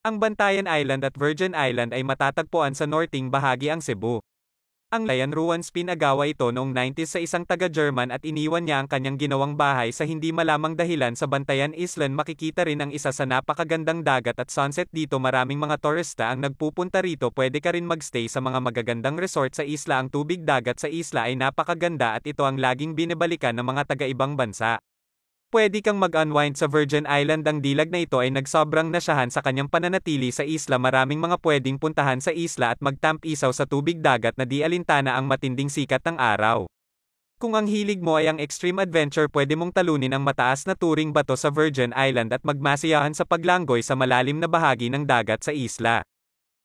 Ang Bantayan Island at Virgin Island ay matatagpuan sa northing bahagi ang Cebu. Ang Layan Ruins pinagawa ito noong 90s sa isang taga-German at iniwan niya ang kanyang ginawang bahay sa hindi malamang dahilan sa Bantayan Island. Makikita rin ang isa sa napakagandang dagat at sunset dito. Maraming mga turista ang nagpupunta rito. Pwede ka rin magstay sa mga magagandang resort sa isla. Ang tubig dagat sa isla ay napakaganda at ito ang laging binabalikan ng mga taga-ibang bansa. Pwede kang mag-unwind sa Virgin Island. Ang dilag na ito ay nagsobrang nasyahan sa kanyang pananatili sa isla. Maraming mga pwedeng puntahan sa isla at magtampisaw sa tubig dagat na di alintana ang matinding sikat ng araw. Kung ang hilig mo ay ang extreme adventure, pwede mong talunin ang mataas na turing bato sa Virgin Island at magmasiyahan sa paglanggoy sa malalim na bahagi ng dagat sa isla.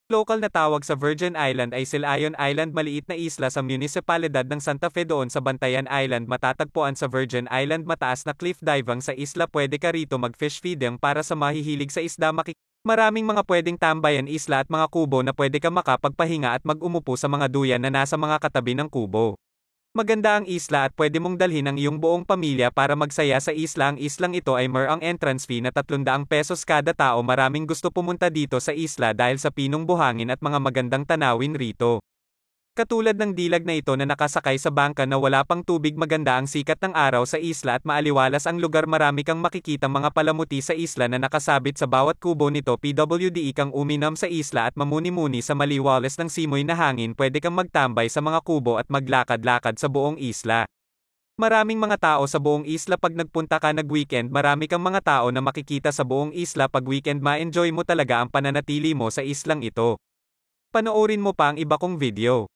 Lokal na tawag sa Virgin Island ay Silayon Island, maliit na isla sa munisipalidad ng Santa Fe doon sa Bantayan Island. Matatagpuan sa Virgin Island. Mataas na cliff diving sa isla. Pwede ka rito mag-fish feeding para sa mahihilig sa isda. Maraming mga pwedeng tambayan isla at mga kubo na pwede ka makapagpahinga at mag-umupo sa mga duyan na nasa mga katabi ng kubo. Maganda ang isla at pwede mong dalhin ang iyong buong pamilya para magsaya sa isla. Ang islang ito ay ang entrance fee na 300 pesos kada tao. Maraming gusto pumunta dito sa isla dahil sa pinong buhangin at mga magandang tanawin rito. Katulad ng dilag na ito na nakasakay sa bangka na wala pang tubig. Maganda ang sikat ng araw sa isla at maaliwalas ang lugar. Marami kang makikitang mga palamuti sa isla na nakasabit sa bawat kubo nito. PWDE kang uminom sa isla at mamuni-muni sa maliwalas ng simoy na hangin. Pwede kang magtambay sa mga kubo at maglakad-lakad sa buong isla. Maraming mga tao sa buong isla pag nagpunta ka nag-weekend. Marami kang mga tao na makikita sa buong isla pag weekend. Ma-enjoy mo talaga ang pananatili mo sa islang ito. Panoorin mo pa ang iba kong video.